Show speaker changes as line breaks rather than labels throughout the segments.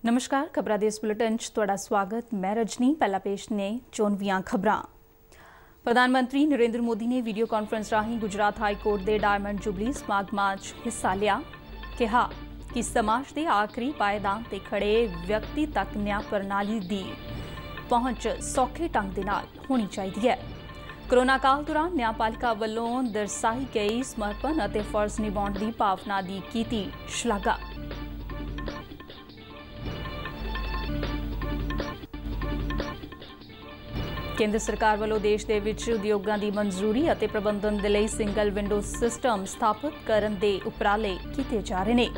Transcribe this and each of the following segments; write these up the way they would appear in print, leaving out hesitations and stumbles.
नमस्कार, खबरां दे इस बुलेटिन च तुहाडा स्वागत। मैं रजनी। पहला पेश ने चोनवियां खबरां। प्रधानमंत्री नरेंद्र मोदी ने वीडियो कॉन्फ्रेंस राਹੀਂ गुजरात हाई कोर्ट के डायमंड जुबली समागमां 'ਚ हिस्सा लिया। कहा कि समाज के आखिरी पायदान ते खड़े व्यक्ति तक न्याय प्रणाली की पहुंच सौखे ढंग दे नाल होनी चाहिए है। कोरोना काल दौरान न्यायपालिका वालों दर्शाई गई समर्पण और फर्ज निभाउण की भावना की कीती शलाघा। केंद्र सरकार वालों देश दे विच उद्योगां दी मंजूरी और प्रबंधन दे लई सिंगल विंडो सिस्टम स्थापित करन दे उपराले कीते जा रहे हैं।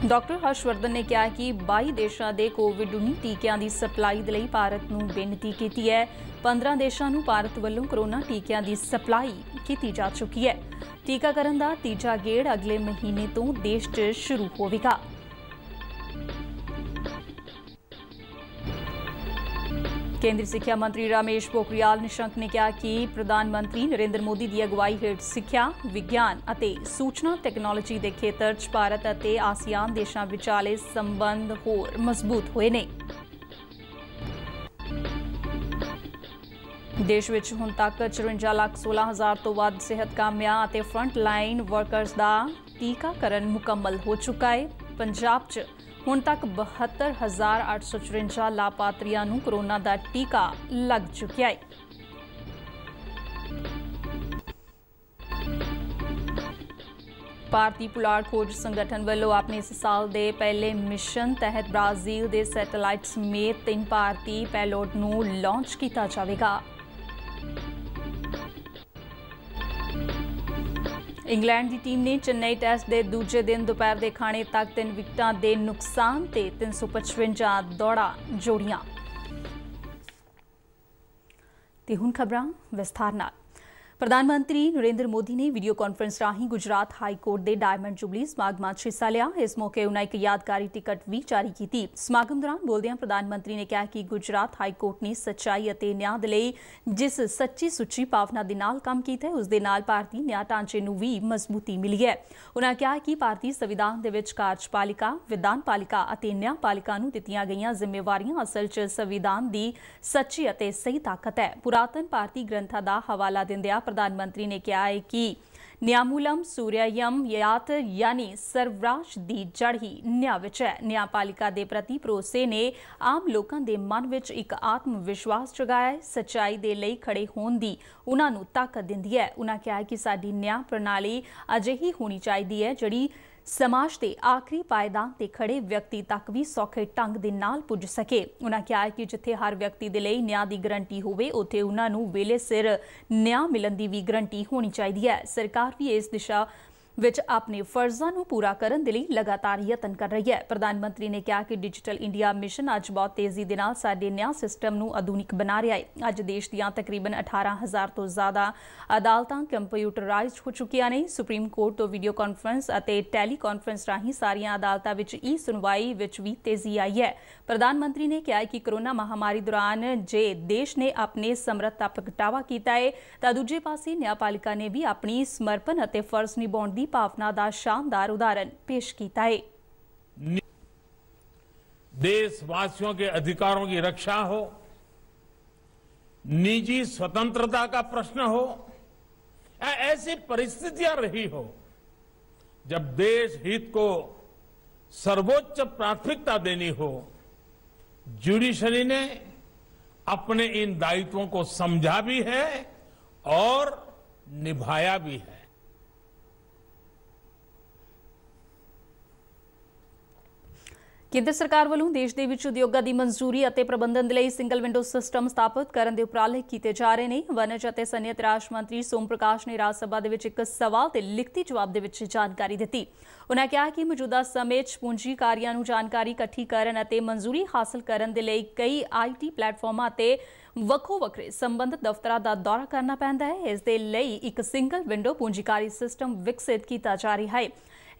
डॉक्टर हर्षवर्धन ने कहा कि 22 देशों के कोविड-19 टीकिਆਂ की सप्लाई के लिए भारत को बेनती की है। 15 देशों को भारत वालों कोरोना टीकिਆਂ की सप्लाई की जा चुकी है। टीकाकरण का तीजा गेड़ अगले महीने तो देश च शुरू होगा। केंद्रीय शिक्षा मंत्री रमेश पोखरियाल निशंक ने कहा कि प्रधानमंत्री नरेंद्र मोदी की अगुवाई हेठ सिक्ख्या, विज्ञान और सूचना तकनोलॉजी के खेतर च भारत और आसियान देशों विचाले संबंध होर मजबूत हुए ने। देश विच हुण तक 54,16,000 तो वध सेहत कामियां और फ्रंट लाइन वर्कर्स का टीकाकरण मुकम्मल हो चुका है। पंजाब च हुण तक 72,854 लाभार्थियों को कोरोना का टीका लग चुका है। भारतीय पुलाड़ खोज संगठन वालों अपने इस साल के पहले मिशन तहत ब्राजील के सैटेलाइट समेत 3 भारतीय पेलोड को लॉन्च किया जाएगा। इंग्लैंड की टीम ने चेन्नई टेस्ट के दूजे दिन दोपहर के खाने तक 3 विकेटां के नुकसान से 355 दौड़ा जोड़ियां। ते हुण खबरां विस्तार नाल। प्रधानमंत्री नरेंद्र मोदी ने वीडियो कॉन्फ्रेंस राਹੀਂ गुजरात हाई कोर्ट के डायमंड जुबली समागमां 'ਚ हिस्सा लिया। इस मौके उन्हें एक यादगारी टिकट भी जारी की। समागम दौरान बोलदियां प्रधानमंत्री ने कहा कि गुजरात हाई कोर्ट ने सच्चाई और न्याय दे लई जिस सच्ची सुच्ची भावना दे नाल काम कीता है उस दे नाल भारतीय न्याय ढांचे नूं भी मजबूती मिली है। उन्होंने कहा कि भारतीय संविधान दे विच कार्यपालिका, विधानपालिका और न्यायपालिका नूं दित्तियां गईयां जिम्मेवारियां असल च संविधान की सच्ची और सही ताकत है। पुरातन भारतीय ग्रंथां का हवाला दिंदियां प्रधानमंत्री ने कहा है कि न्यायमूलम सूर्ययम यात यानी सर्वराज दी जड़ ही न्याय विच है। न्यायपालिका के प्रति भरोसे ने आम लोगों के मन में एक आत्म विश्वास जगाया है। सच्चाई के लिए खड़े होने की उन्होंने ताकत दिंदी है। उन्होंने कहा कि साडी न्याय प्रणाली अजिही होनी चाहिए है जिहड़ी समाज के आखिरी पायदान ते खड़े व्यक्ति तक भी सौखे ढंग दे नाल पुज सके। उन्होंने कहा कि जिथे हर व्यक्ति के लिए न्याय की गारंटी होवे उत्थे उन्होंने वेले सिर न्याय मिलन की भी गारंटी होनी चाहिए है। सरकार भी इस दिशा विच अपने फर्जां नूं पूरा करन दे लई लगातार यतन कर रही है। प्रधानमंत्री ने कहा कि डिजिटल इंडिया मिशन अज बहुत तेजी दे नाल साडे न्याय सिस्टम नूं आधुनिक बना रहा है। अज देश दीआं तकरीबन 18,000 तो ज़्यादा अदालतां कंप्यूटराइज्ड हो चुकियां ने। सुप्रीम कोर्ट तो वीडियो कॉन्फ्रेंस और टेली कॉन्फ्रेंस राਹੀਂ सारियां अदालतां विच ई सुनवाई विच भी तेजी आई है। प्रधानमंत्री ने कहा कि कोरोना महामारी दौरान जे देश ने अपने समर्थ का प्रगटावा किया है तो दूजे पासे न्यायपालिका ने भी अपनी समर्पण और फर्ज निभाउण दी भावना का शानदार उदाहरण पेश किया है।
देशवासियों के अधिकारों की रक्षा हो, निजी स्वतंत्रता का प्रश्न हो या ऐसी परिस्थितियां रही हो जब देश हित को सर्वोच्च प्राथमिकता देनी हो, जुडिशरी ने अपने इन दायित्वों को समझा भी है और निभाया भी है।
केंद्र सरकार वालों देश के विच उद्योगां की मंजूरी और प्रबंधन के लिए सिंगल विंडो सिस्टम स्थापित करने के उपराले किए जा रहे हैं। वनज और सैन्यत राज मंत्री सोम प्रकाश ने राज्य सभा के एक सवाल के लिखती जवाब के जानकारी दी। उन्होंने कहा कि मौजूदा समय पूंजीकारियों को जानकारी इकट्ठी करने और मंजूरी हासिल करने के लिए कई IT प्लेटफॉर्मां ते वक्खो वक्खरे संबंधित दफ्तरां का दौरा करना पैंदा है। इस दे लई एक सिंगल विंडो पूंजीकारी सिस्टम विकसित किया जा रहा है।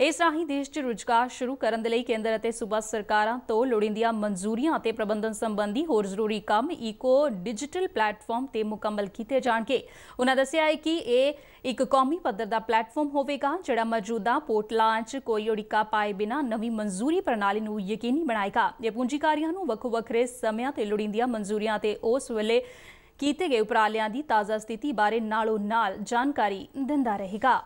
ਇਸ ਰਾਹੀਂ ਦੇਸ਼ 'ਚ ਰੁਜ਼ਗਾਰ ਸ਼ੁਰੂ ਕਰਨ ਦੇ ਲਈ ਕੇਂਦਰ ਅਤੇ ਸੂਬਾ ਸਰਕਾਰਾਂ ਤੋਂ ਲੋੜੀਂਦੀਆਂ ਮਨਜ਼ੂਰੀਆਂ ਅਤੇ ਪ੍ਰਬੰਧਨ ਸੰਬੰਧੀ ਹੋਰ ਜ਼ਰੂਰੀ ਕੰਮ ਈਕੋ ਡਿਜੀਟਲ ਪਲੇਟਫਾਰਮ ਤੇ ਮੁਕੰਮਲ ਕੀਤੇ ਜਾਣਗੇ। ਉਨ੍ਹਾਂ ਦੱਸਿਆ ਹੈ ਕਿ ਇਹ ਇੱਕ ਕੌਮੀ ਪੱਧਰ ਦਾ ਪਲੇਟਫਾਰਮ ਹੋਵੇਗਾ ਜਿਹੜਾ ਮੌਜੂਦਾ ਪੋਰਟਲਾਂ 'ਚ ਕੋਈ ਉੜੀਕਾ ਪਾਏ ਬਿਨਾਂ ਨਵੀਂ ਮਨਜ਼ੂਰੀ ਪ੍ਰਣਾਲੀ ਨੂੰ ਯਕੀਨੀ ਬਣਾਏਗਾ। ਇਹ ਪੂੰਜੀਕਾਰੀਆਂ ਨੂੰ ਵੱਖੋ-ਵੱਖਰੇ ਸਮਿਆਂ ਤੇ ਲੋੜੀਂਦੀਆਂ ਮਨਜ਼ੂਰੀਆਂ ਤੇ ਉਸ ਵੇਲੇ ਕੀਤੇ ਗਏ ਉਪਰਾਲਿਆਂ ਦੀ ਤਾਜ਼ਾ ਸਥਿਤੀ ਬਾਰੇ ਨਾਲੋਂ ਨਾਲ ਜਾਣਕਾਰੀ ਦਿੰਦਾ ਰਹੇਗਾ।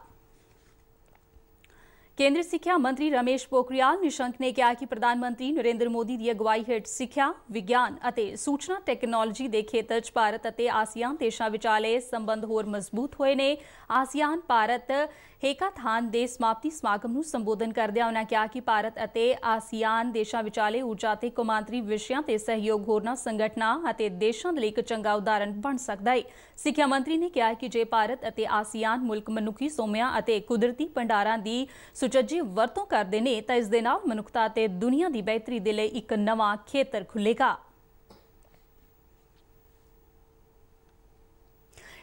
ਕੇਂਦਰੀ ਸਿੱਖਿਆ ਮੰਤਰੀ ਰਮੇਸ਼ ਪੋਖਰਿਆਲ ਨਿਸ਼ੰਕ ਨੇ ਕਿਹਾ ਕਿ ਪ੍ਰਧਾਨ ਮੰਤਰੀ ਨਰਿੰਦਰ ਮੋਦੀ ਦੀ ਅਗਵਾਈ ਹੇਠ ਸਿੱਖਿਆ, ਵਿਗਿਆਨ ਅਤੇ ਸੂਚਨਾ ਟੈਕਨੋਲੋਜੀ ਦੇ ਖੇਤਰ 'ਚ ਭਾਰਤ ਅਤੇ ਆਸੀਆਨ ਦੇਸ਼ਾਂ ਵਿਚਾਲੇ ਸੰਬੰਧ ਹੋਰ ਮਜ਼ਬੂਤ ਹੋਏ ਨੇ। ਆਸੀਆਨ ਭਾਰਤ ਹੈਕਾਥਾਨ ਦੇ ਸਮਾਪਤੀ ਸਮਾਗਮ ਨੂੰ ਸੰਬੋਧਨ ਕਰਦਿਆਂ ਉਨ੍ਹਾਂ ਕਿਹਾ ਕਿ ਭਾਰਤ ਅਤੇ ਆਸੀਆਨ ਦੇਸ਼ਾਂ ਵਿਚਾਲੇ ਊਰਜਾ ਤੇ ਕੌਮਾਂਤਰੀ ਵਿਸ਼ਿਆਂ ਤੇ ਸਹਿਯੋਗ ਹੋਰਨਾਂ ਸੰਗਠਨਾਂ ਅਤੇ ਦੇਸ਼ਾਂ ਦੇ ਲਈ ਇੱਕ ਚੰਗਾ ਉਦਾਹਰਣ ਬਣ ਸਕਦਾ ਹੈ। ਸਿੱਖਿਆ ਮੰਤਰੀ ਨੇ ਕਿਹਾ ਕਿ ਜੇ ਭਾਰਤ ਅਤੇ ਆਸੀਆਨ ਮੁਲਕ ਮਨੁੱਖੀ ਸੋਮਿਆਂ ਅਤੇ ਕੁਦਰਤੀ ਭੰਡਾਰਾਂ ਦੀ ਸੁਚੱਜੀ ਵਰਤੋਂ ਕਰਦੇ ਨੇ ਤਾਂ ਇਸ ਦੇ ਨਾਲ ਮਨੁੱਖਤਾ ਅਤੇ ਦੁਨੀਆ ਦੀ ਬਿਹਤਰੀ ਦੇ ਲਈ ਇੱਕ ਨਵਾਂ ਖੇਤਰ ਖੁੱਲ੍ਹੇਗਾ।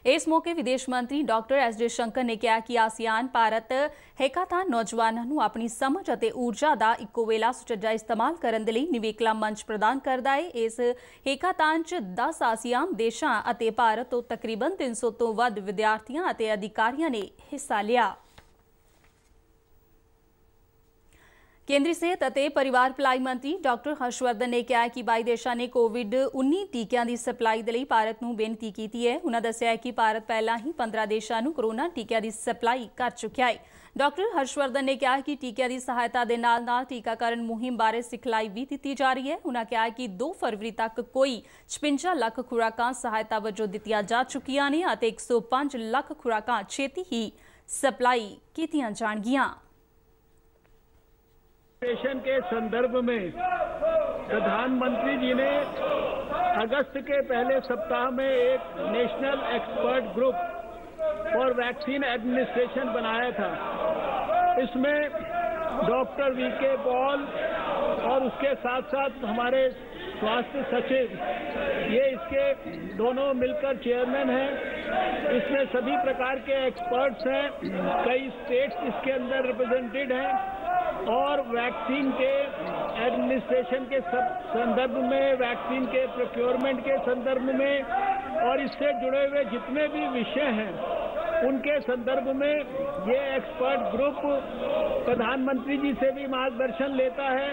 ਇਸ ਮੌਕੇ ਵਿਦੇਸ਼ ਮੰਤਰੀ ਡਾਕਟਰ ਐਸ ਜयशंकर ਨੇ ਕਿਹਾ ਕਿ ਆਸੀਆਨ ਭਾਰਤ ਹੈਕਾਥਾਨ ਨੌਜਵਾਨਾਂ ਨੂੰ ਆਪਣੀ ਸਮਝ ਅਤੇ ਊਰਜਾ ਦਾ ਇੱਕੋ ਵੇਲਾ ਸੁਚੱਜਾ ਇਸਤੇਮਾਲ ਕਰਨ ਦੇ ਲਈ ਨਿਵੇਕਲਾ ਮੰਚ ਪ੍ਰਦਾਨ ਕਰਦਾ ਹੈ। ਇਸ ਹੈਕਾਥਾਨ 'ਚ 10 ਆਸੀਆਨ ਦੇਸ਼ਾਂ ਅਤੇ ਭਾਰਤ ਤੋਂ ਤਕਰੀਬਨ 300 ਤੋਂ ਵੱਧ ਵਿਦਿਆਰਥੀਆਂ ਅਤੇ ਅਧਿਕਾਰੀਆਂ ਨੇ ਹਿੱਸਾ ਲਿਆ। ਕੇਂਦਰੀ ਸਿਹਤ ਅਤੇ ਪਰਿਵਾਰ ਭਲਾਈ ਮੰਤਰੀ ਡਾਕਟਰ ਹਰਸ਼ਵਰਧਨ ਨੇ ਕਿਹਾ ਕਿ 22 ਦੇਸ਼ਾਂ ਨੇ ਕੋਵਿਡ-19 ਟੀਕਿਆਂ ਦੀ ਸਪਲਾਈ ਦੇ ਲਈ ਭਾਰਤ ਨੂੰ ਬੇਨਤੀ ਕੀਤੀ ਹੈ। ਉਨ੍ਹਾਂ ਦੱਸਿਆ ਕਿ ਭਾਰਤ ਪਹਿਲਾਂ ਹੀ 15 ਦੇਸ਼ਾਂ ਨੂੰ ਕੋਰੋਨਾ ਟੀਕਿਆਂ ਦੀ ਸਪਲਾਈ ਕਰ ਚੁੱਕਿਆ ਹੈ। ਡਾਕਟਰ ਹਰਸ਼ਵਰਧਨ ਨੇ ਕਿਹਾ ਕਿ ਟੀਕਿਆਂ ਦੀ ਸਹਾਇਤਾ ਦੇ ਨਾਲ-ਨਾਲ ਟੀਕਾਕਰਨ ਮੁਹਿੰਮ ਬਾਰੇ ਸਿਖਲਾਈ ਵੀ ਦਿੱਤੀ ਜਾ ਰਹੀ ਹੈ। ਉਨ੍ਹਾਂ ਕਿਹਾ ਕਿ 2 ਫਰਵਰੀ ਤੱਕ ਕੋਈ 56 ਲੱਖ ਖੁਰਾਕਾਂ ਸਹਾਇਤਾ ਵਜੋਂ ਦਿੱਤੀਆਂ ਜਾ ਚੁੱਕੀਆਂ ਨੇ ਅਤੇ 105 ਲੱਖ ਖੁਰਾਕਾਂ ਛੇਤੀ ਹੀ ਸਪਲਾਈ ਕੀਤੀਆਂ ਜਾਣਗੀਆਂ।
के संदर्भ में प्रधानमंत्री जी ने अगस्त के पहले सप्ताह में एक national expert group for vaccine administration बनाया था। इसमें डॉक्टर वीके पॉल और उसके साथ साथ हमारे स्वास्थ्य सचिव ये इसके दोनों मिलकर चेयरमैन हैं। इसमें सभी प्रकार के एक्सपर्ट्स हैं, कई स्टेट्स इसके अंदर रिप्रेजेंटेड हैं और वैक्सीन के एडमिनिस्ट्रेशन के संदर्भ में, वैक्सीन के प्रोक्योरमेंट के संदर्भ में और इससे जुड़े हुए जितने भी विषय हैं उनके संदर्भ में ये एक्सपर्ट ग्रुप प्रधानमंत्री जी से भी मार्गदर्शन लेता है।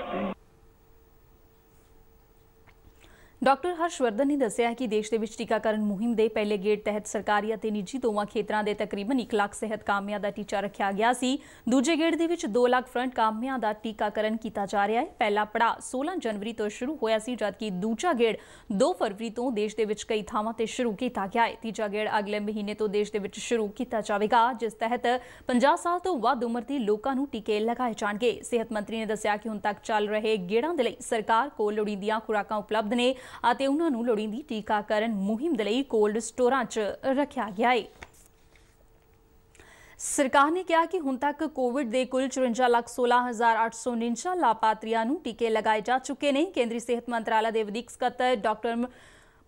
ਡਾਕਟਰ ਹਰਸ਼ਵਰਧਨ ਨੇ ਦੱਸਿਆ ਕਿ ਦੇਸ਼ ਦੇ ਵਿੱਚ ਟੀਕਾਕਰਨ ਮੁਹਿੰਮ ਦੇ ਪਹਿਲੇ ਗੇੜ ਤਹਿਤ ਸਰਕਾਰੀ ਅਤੇ ਨਿੱਜੀ ਦੋਵਾਂ ਖੇਤਰਾਂ ਦੇ ਤਕਰੀਬਨ 1 ਲੱਖ ਸਿਹਤ ਕਾਮਿਆਂ ਦਾ ਟੀਚਾ ਰੱਖਿਆ ਗਿਆ ਸੀ। ਦੂਜੇ ਗੇੜ ਦੇ ਵਿੱਚ 2 ਲੱਖ ਫਰੰਟ ਕਾਮਿਆਂ ਦਾ ਟੀਕਾਕਰਨ ਕੀਤਾ ਜਾ ਰਿਹਾ ਹੈ। ਪਹਿਲਾ ਪੜਾਅ 16 ਜਨਵਰੀ ਤੋਂ ਸ਼ੁਰੂ ਹੋਇਆ ਸੀ ਜਦਕਿ ਦੂਜਾ ਗੇੜ 2 ਫਰਵਰੀ ਤੋਂ ਦੇਸ਼ ਦੇ ਵਿੱਚ ਕਈ ਥਾਵਾਂ ਤੇ ਸ਼ੁਰੂ ਕੀਤਾ ਗਿਆ ਹੈ। ਤੀਜਾ ਗੇੜ ਅਗਲੇ ਮਹੀਨੇ ਤੋਂ ਦੇਸ਼ ਦੇ ਵਿੱਚ ਸ਼ੁਰੂ ਕੀਤਾ ਜਾਵੇਗਾ ਜਿਸ ਤਹਿਤ 50 ਸਾਲ ਤੋਂ ਵੱਧ ਉਮਰ ਦੇ ਲੋਕਾਂ ਨੂੰ ਟੀਕੇ ਲਗਾਏ ਜਾਣਗੇ। ਸਿਹਤ ਮੰਤਰੀ ਨੇ ਦੱਸਿਆ ਕਿ ਹੁਣ ਤੱਕ ਚੱਲ ਰਹੇ ਗੇੜਾਂ ਦੇ ਲਈ ਸਰਕਾਰ ਕੋਲ ਲੋੜੀਂਦੀਆਂ ਖੁਰਾਕਾਂ ਉਪਲਬਧ ਨੇ ਅਤੇ ਉਹਨਾਂ ਨੂੰ ਲੋੜੀਂਦੀ ਟੀਕਾਕਰਨ ਮੁਹਿੰਮ ਦੇ ਲਈ ਕੋਲਡ ਸਟੋਰਾਂ 'ਚ ਰੱਖਿਆ ਗਿਆ ਹੈ। ਸਰਕਾਰ ਨੇ ਕਿਹਾ ਕਿ ਹੁਣ ਤੱਕ ਕੋਵਿਡ ਦੇ ਕੁੱਲ 54,16,849 ਲਾਭਪਾਤਰੀਆਂ ਨੂੰ ਟੀਕੇ ਲਗਾਏ ਜਾ ਚੁੱਕੇ ਨੇ। ਕੇਂਦਰੀ ਸਿਹਤ ਮੰਤਰਾਲਾ ਦੇ ਵਧੀਕ ਸਕੱਤਰ ਡਾਕਟਰ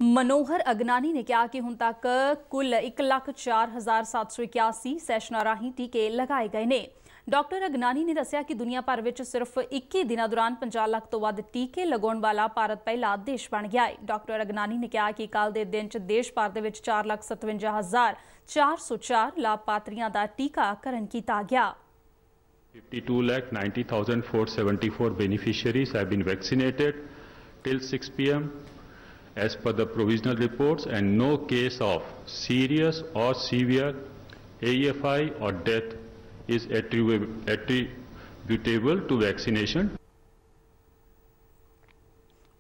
ਮਨੋਹਰ ਅਗਨਾਨੀ ਨੇ ਕਿਹਾ ਕਿ ਹੁਣ ਤੱਕ ਕੁੱਲ 1,04,781 ਸੈਸ਼ਨਾਂ ਰਾਹੀਂ ਟੀਕੇ ਲਗਾਏ ਗਏ ਨੇ। ਡਾਕਟਰ ਅਗਨਾਨੀ ਨੇ ਦੱਸਿਆ ਕਿ ਦੁਨੀਆ ਭਰ ਵਿੱਚ ਸਿਰਫ 21 ਦਿਨਾਂ ਦੌਰਾਨ 50 ਲੱਖ ਤੋਂ ਵੱਧ ਟੀਕੇ ਲਗਾਉਣ ਵਾਲਾ ਭਾਰਤ ਪਹਿਲਾ ਦੇਸ਼ ਬਣ ਗਿਆ ਹੈ। ਡਾਕਟਰ ਅਗਨਾਨੀ ਨੇ ਕਿਹਾ ਕਿ ਕੱਲ੍ਹ ਦੇ ਦਿਨ 'ਚ ਦੇਸ਼ ਭਰ ਦੇ ਵਿੱਚ 4,57,404 ਲਾਭਪਾਤਰੀਆਂ ਦਾ ਟੀਕਾਕਰਨ ਕੀਤਾ ਗਿਆ।
52,90,474 beneficiaries have been vaccinated till 6 p.m. as per the provisional reports, and no case of serious or severe AEFI or death is attributable to vaccination.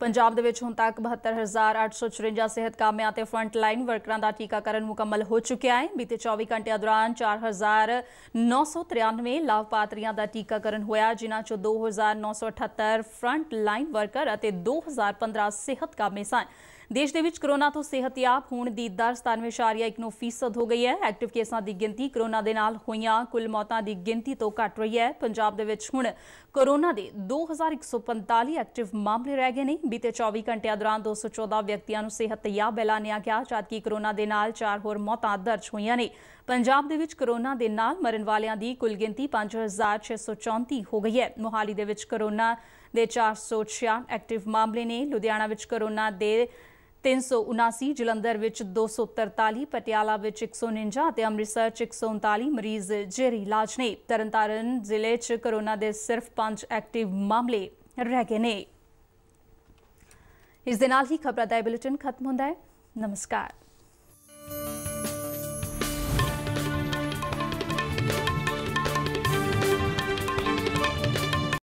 Punjab ਦੇ ਵਿੱਚ ਹੁਣ ਤੱਕ 72,854 ਸਿਹਤ ਕਾਮਿਆਂ ਤੇ ਫਰੰਟ ਲਾਈਨ ਵਰਕਰਾਂ ਦਾ ਟੀਕਾਕਰਨ ਮੁਕੰਮਲ ਹੋ ਚੁੱਕਿਆ ਹੈ। ਬੀਤੇ 24 ਘੰਟਿਆਂ ਦੌਰਾਨ 4,993 ਲਾਭਪਾਤਰੀਆਂ ਦਾ ਟੀਕਾਕਰਨ ਹੋਇਆ ਜਿਨ੍ਹਾਂ 'ਚੋਂ 2,978 ਫਰੰਟ ਲਾਈਨ ਵਰਕਰ ਅਤੇ 2,015 ਸਿਹਤ ਕਾਮੇ ਸਨ। देश ਦੇ ਵਿੱਚ ਕੋਰੋਨਾ ਤੋਂ ਸਿਹਤਯਾਬ ਹੋਣ ਦੀ ਦਰ 97.19% ਹੋ ਗਈ ਹੈ। ਐਕਟਿਵ ਕੇਸਾਂ ਦੀ ਗਿਣਤੀ ਕੋਰੋਨਾ ਦੇ ਨਾਲ ਹੋਈਆਂ ਕੁੱਲ ਮੌਤਾਂ ਦੀ ਗਿਣਤੀ ਤੋਂ ਘੱਟ ਰਹੀ ਹੈ। ਪੰਜਾਬ ਦੇ ਵਿੱਚ ਹੁਣ ਕੋਰੋਨਾ ਦੇ 2145 ਐਕਟਿਵ ਮਾਮਲੇ ਰਹਿ ਗਏ ਨੇ। ਬੀਤੇ 24 ਘੰਟਿਆਂ ਦੌਰਾਨ 214 ਵਿਅਕਤੀਆਂ ਨੂੰ ਸਿਹਤਯਾਬ ਐਲਾਨਿਆ ਗਿਆ, ਜਦਕਿ ਕੋਰੋਨਾ ਦੇ ਨਾਲ 4 ਹੋਰ ਮੌਤਾਂ ਦਰਜ ਹੋਈਆਂ ਨੇ। ਪੰਜਾਬ ਦੇ ਵਿੱਚ ਕੋਰੋਨਾ ਦੇ ਨਾਲ ਮਰਨ ਵਾਲਿਆਂ ਦੀ ਕੁੱਲ ਗਿਣਤੀ 5634 ਹੋ ਗਈ ਹੈ। ਮੋਹਾਲੀ ਦੇ ਵਿੱਚ ਕੋਰੋਨਾ ਦੇ 466 ਐਕਟਿਵ ਮਾਮਲੇ ਨੇ। ਲੁਧਿਆਣਾ ਵਿੱਚ ਕੋਰੋਨਾ ਦੇ 379, ਜਲੰਧਰ ਵਿੱਚ 243, ਪਟਿਆਲਾ ਵਿੱਚ 149 ਅਤੇ ਅੰਮ੍ਰਿਤਸਰ 'ਚ 139 ਮਰੀਜ਼ ਜੇਰੀ ਇਲਾਜ ਨੇ। ਤਰਨਤਾਰਨ ਜ਼ਿਲ੍ਹੇ 'ਚ ਕੋਰੋਨਾ ਦੇ ਸਿਰਫ 5 ਐਕਟਿਵ ਮਾਮਲੇ ਰਹਿ ਗਏ ਨੇ। ਇਸ ਦੇ ਨਾਲ ਹੀ ਖਬਰਾਂ ਦਾ ਬੁਲੇਟਿਨ ਖਤਮ ਹੁੰਦਾ ਹੈ। ਨਮਸਕਾਰ।